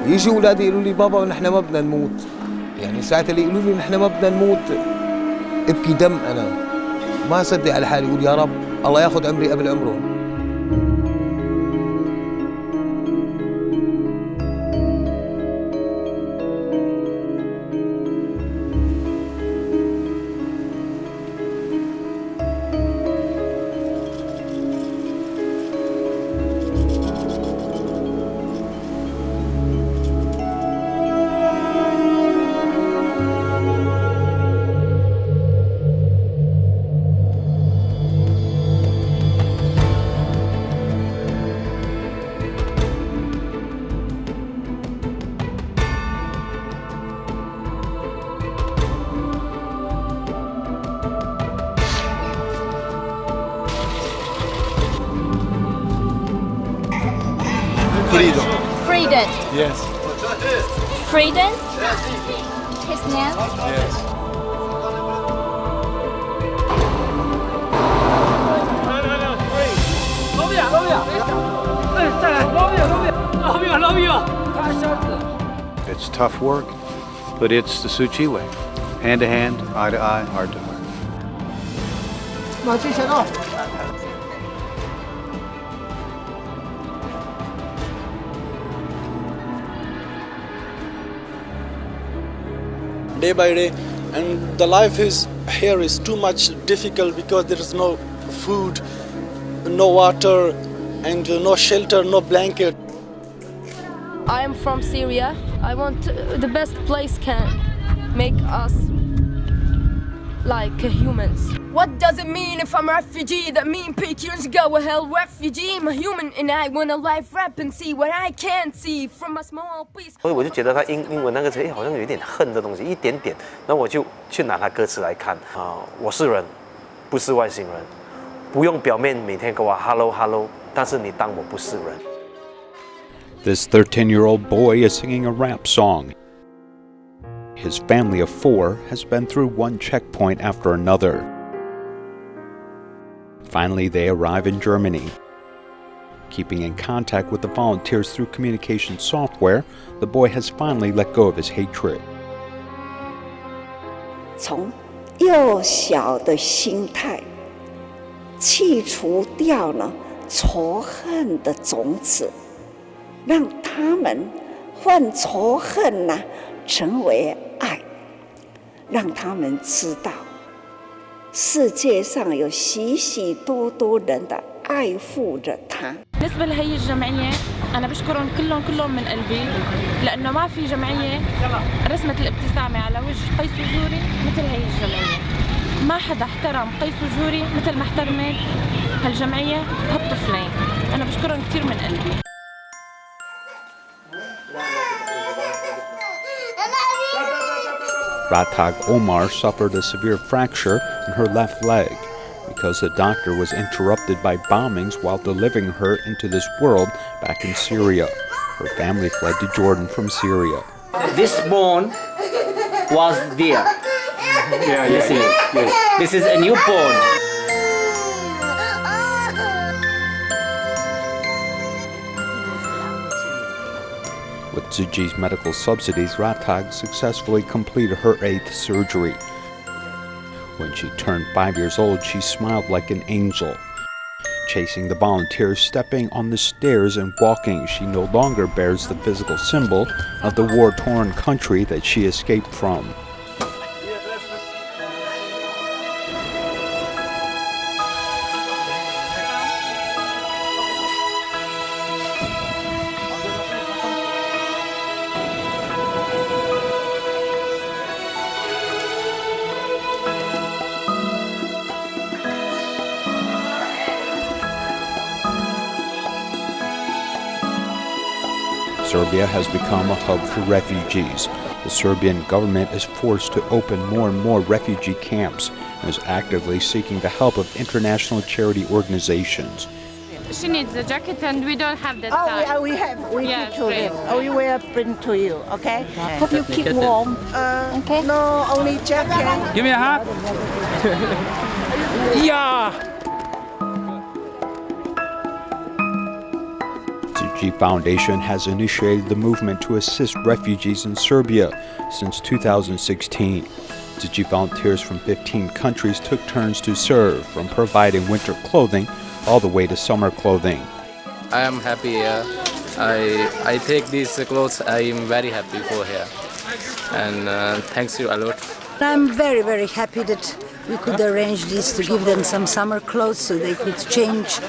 يجي أولادي يقولوا لي بابا نحن ما بدنا نموت، يعني ساعة اللي يقولوا لي نحن ما بدنا نموت ابكي دم. أنا ما أصدق على حالي، أقول يا رب الله ياخذ عمري قبل عمرهم. Freedom. Freedom. Yes. Freedom? His name? Yes. It's tough work, but it's the Tzu Chi way. Hand to hand, eye to eye, heart to heart. Day by day, and the life is here is too much difficult because there is no food, no water, and no shelter, no blanket. I am from Syria. I want the best place can make us like humans. What does it mean if I'm a refugee? That mean pictures go a hell refugee. I'm a human and I wanna life rap and see what I can't see from a small piece. 所以我就觉得他英文那个词，好像有一点恨的东西，一点点。然后我就去拿他歌词来看啊，我是人，不是外星人，不用表面每天跟我 hello hello， 但是你当我不是人。This 13-year-old boy is singing a rap song. His family of 4 has been through one checkpoint after another. Finally, they arrive in Germany. Keeping in contact with the volunteers through communication software, the boy has finally let go of his hatred. 从幼小的心态去除掉了仇恨的种子，让他们换仇恨成为爱，让他们知道世界上有许许多多人的爱护着他。 بالنسبة لهي الجمعية أنا بشكرهم كلهم من قلبي، لأنه ما في جمعية رسمت الابتسامة على وجه قيس وجوري مثل هي الجمعية. ما حدا احترم قيس وجوري مثل ما احترمت هالجمعية هالطفلين. أنا بشكرهم كثير من قلبي. Ratag Omar suffered a severe fracture in her left leg. Because the doctor was interrupted by bombings while delivering her into this world back in Syria. Her family fled to Jordan from Syria. This bone was there. This is a new bone. With Tzu Chi's medical subsidies, Ratag successfully completed her 8th surgery. When she turned 5 years old, she smiled like an angel. Chasing the volunteers, stepping on the stairs and walking, she no longer bears the physical symbol of the war-torn country that she escaped from. Serbia has become a hub for refugees. The Serbian government is forced to open more and more refugee camps and is actively seeking the help of international charity organizations. She needs a jacket and we don't have that size. We have. We Yes, give to them. We will bring to you. Okay. Hope you keep Get warm. Okay. No, only jacket. Give me a hug. Yeah. Tzu Tzuchi Foundation has initiated the movement to assist refugees in Serbia since 2016. Tzuchi volunteers from 15 countries took turns to serve, from providing winter clothing all the way to summer clothing. I am happy here. I take these clothes. I am very happy for here. And thanks you a lot. I'm very, very happy that we could arrange this to give them some summer clothes so they could change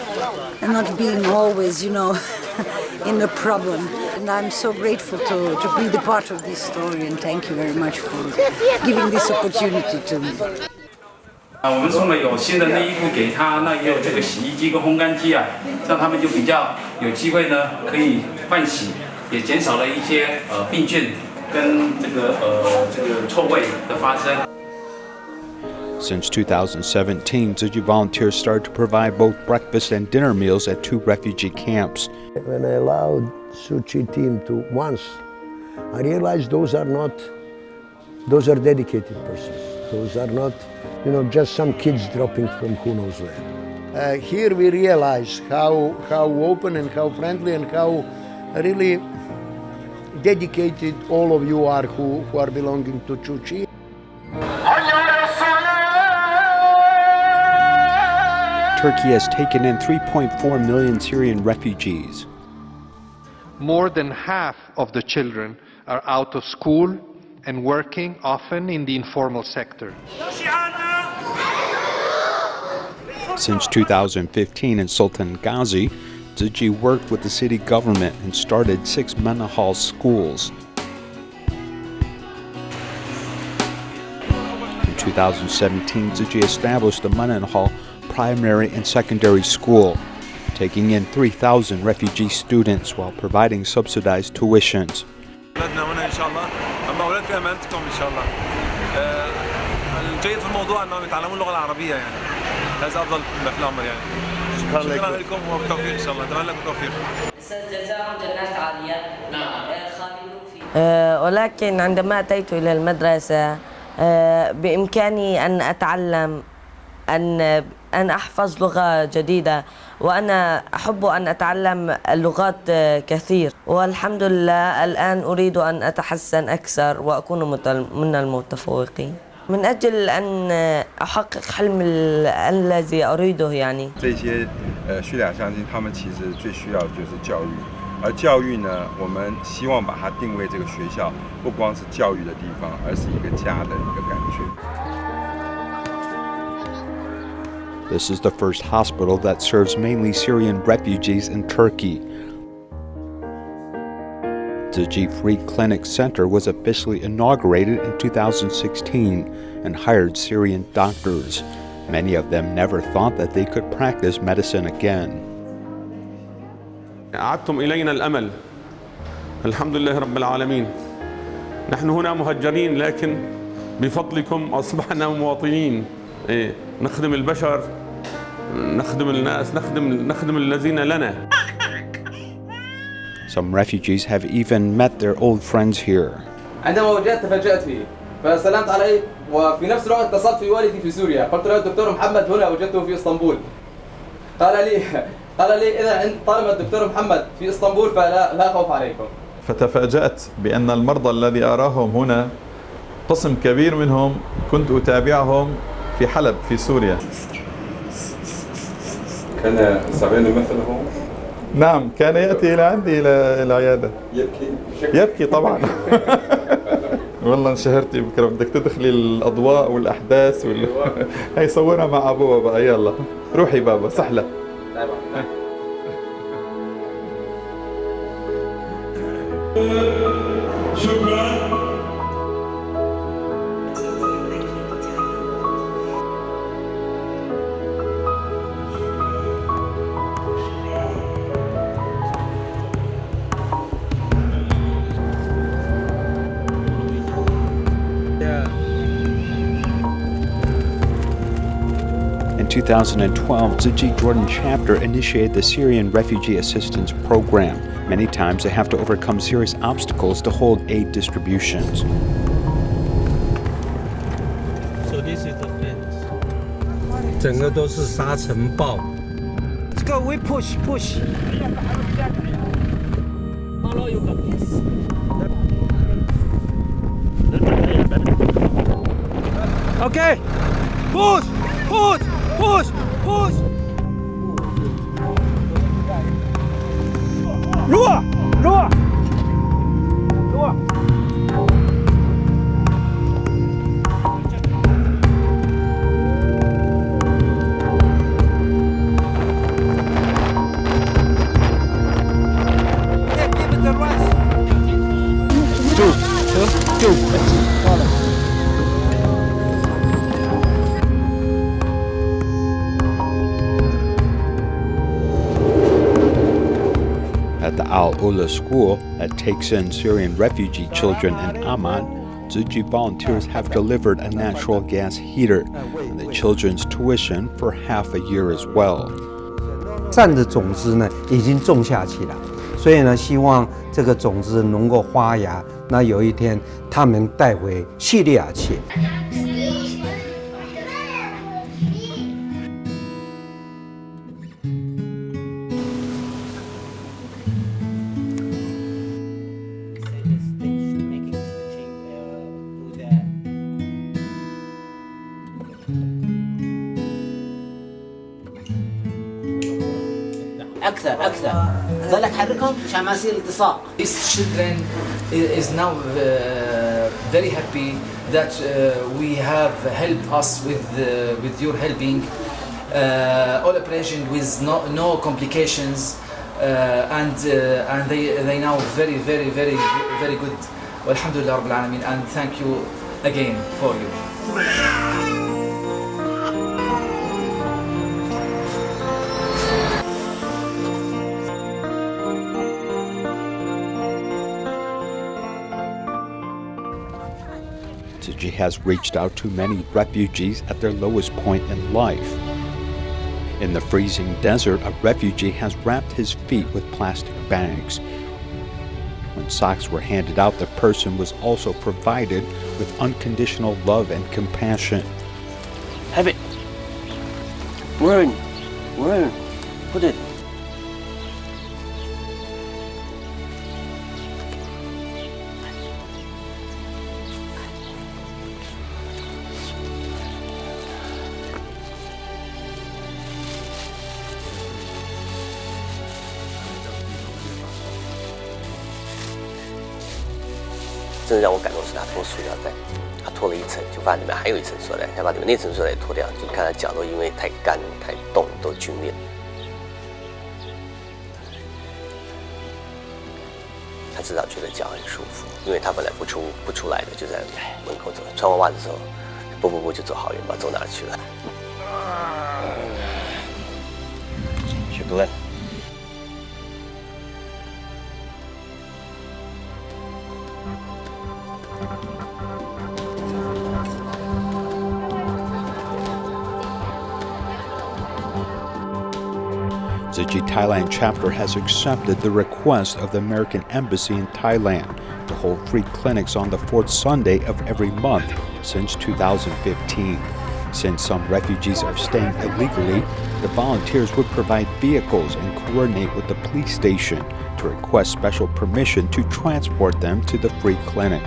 and not being always, in a problem. And I'm so grateful to be the part of this story, and thank you very much for giving this opportunity to me. 我们送了有新的内衣裤给他，那也有这个洗衣机跟烘干机啊，这样他们就比较有机会呢，可以换洗，也减少了一些病菌跟这个臭味的发生。 Since 2017, Tzuchi volunteers started to provide both breakfast and dinner meals at 2 refugee camps. When I allowed Tzuchi team to once, I realized those are dedicated persons. Those are not, just some kids dropping from who knows where. Here we realize how open and how friendly and how really dedicated all of you are who are belonging to Tzuchi. Turkey has taken in 3.4 million Syrian refugees. More than half of the children are out of school and working, often in the informal sector. Since 2015 in Sultan Ghazi, Tzuchi worked with the city government and started 6 Menahal schools. In 2017, Tzuchi established the Menahal primary and secondary school, taking in 3,000 refugee students while providing subsidized tuitions. الجيد في الموضوع انهم يتعلمون اللغه العربيه هذا افضل ما في الامر شكرا لكم وبالتوفيق ان شاء الله اتمنى لكم التوفيق. جزاهم جنات عاليه. نعم. ولكن عندما اتيت الى المدرسه بامكاني ان اتعلم أن أحفظ لغة جديدة، وأنا أحب أن أتعلم اللغات كثير، والحمد لله الآن أريد أن أتحسن أكثر وأكون من المتفوقين من أجل أن أحقق حلم الذي أريده يعني. 这些叙利亚乡亲他们其实最需要的就是教育，而教育呢，我们希望把它定位这个学校不光是教育的地方，而是一个家的一个感觉。 This is the first hospital that serves mainly Syrian refugees in Turkey. Tzuchi Free Clinic Center was officially inaugurated in 2016 and hired Syrian doctors. Many of them never thought that they could practice medicine again. أعدتم إلينا الأمل. الحمد لله رب العالمين. نحن هنا مهجرين لكن بفضلكم أصبحنا مواطنين. نخدم البشر، نخدم الناس، نخدم الذين لنا. Some refugees have even met their old friends here. عندما وجدت تفاجأت فيه فسلمت عليه وفي نفس الوقت اتصلت بوالدي في سوريا قلت له الدكتور محمد هنا وجدته في اسطنبول قال لي إذا طالما الدكتور محمد في اسطنبول فلا خوف عليكم. فتفاجأت بأن المرضى الذي أراهم هنا قسم كبير منهم كنت أتابعهم في حلب في سوريا. كان صبيان مثله؟ نعم، كان يأتي إلى عندي إلى العيادة. يبكي طبعا. والله انشهرتي بكره، بدك تدخلي الأضواء والأحداث هي صورها مع أبوها بقى. يلا روحي بابا سحلة. شكرا. In 2012, Tzuchi Jordan chapter initiated the Syrian Refugee Assistance Program. Many times they have to overcome serious obstacles to hold aid distributions. So this is the fence. 整个都是沙尘暴。这个we push. Follow your please. Okay. Push, push, push, push. Lower, lower, lower. Give it a rest. Two. Follow. At the Al-Ula school that takes in Syrian refugee children in Amman, Tzu Chi volunteers have delivered a natural gas heater and the children's tuition for half a year as well. 善的种子呢，已经种下去了，所以呢，希望这个种子能够发芽。那有一天，他们带回叙利亚去。أكثر ظلك حركهم عشان ما يصير التصاق. These children is now very happy that we have helped us with your helping all operation with no complications and they now very good. Alhamdulillah Rabbil Alameen, and thank you again for you. Tzu has reached out to many refugees at their lowest point in life. In the freezing desert, a refugee has wrapped his feet with plastic bags. When socks were handed out, the person was also provided with unconditional love and compassion. Have it. Where? Put it.真的让我感动是他脱塑料袋，他脱了一层，就发现里面还有一层塑料袋，他把里面那层塑料袋脱掉，就看他脚都因为太干太冻都皲裂。他至少觉得脚很舒服，因为他本来不出来的，就在门口走，穿完袜子之后，不就走好远，不知道走哪儿去了。雪哥。The Thailand chapter has accepted the request of the American Embassy in Thailand to hold free clinics on the fourth Sunday of every month since 2015. Since some refugees are staying illegally, the volunteers would provide vehicles and coordinate with the police station to request special permission to transport them to the free clinic.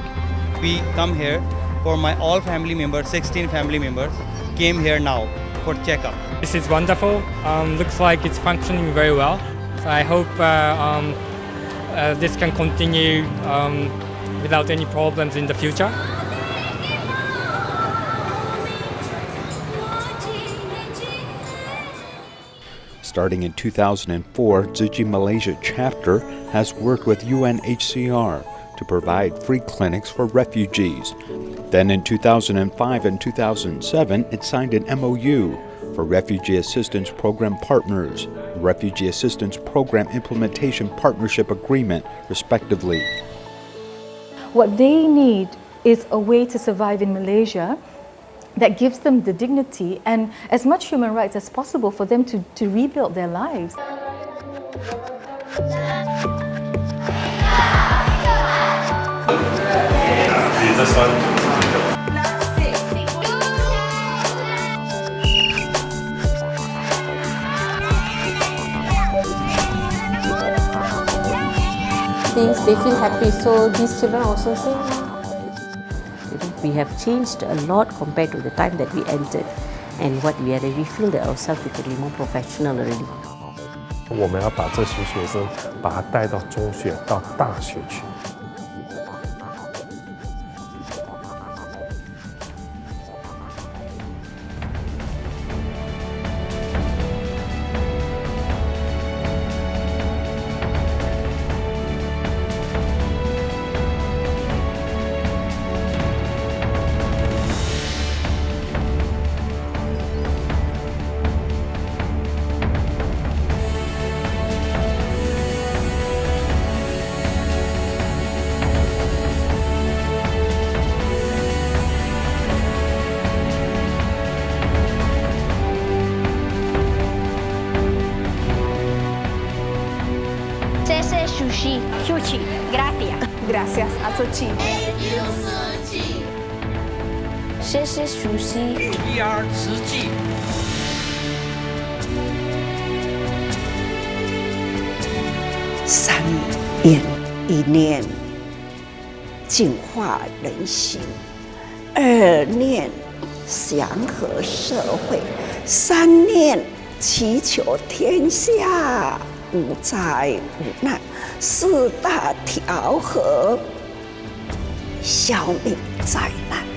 We come here for my all family members, 16 family members, came here now for checkup. This is wonderful. Looks like it's functioning very well. So I hope this can continue without any problems in the future. Starting in 2004, Tzu Chi Malaysia chapter has worked with UNHCR to provide free clinics for refugees. Then in 2005 and 2007, it signed an MOU for Refugee Assistance Program Partners, Refugee Assistance Program Implementation Partnership Agreement, respectively. What they need is a way to survive in Malaysia that gives them the dignity and as much human rights as possible for them to rebuild their lives. This one. things, they feel happy. So these children also say, we have changed a lot compared to the time that we entered, and what we feel that ourselves becoming more professional already. 我们要把这些学生把他带到中学、到大学去。Sushi. Sushi. Gracias. Gracias a Sushi. 谢谢 Sushi. Un慈济。3念，1念净化人心，2念祥和社会，3念祈求天下无灾无难，4大调和，消灭灾难。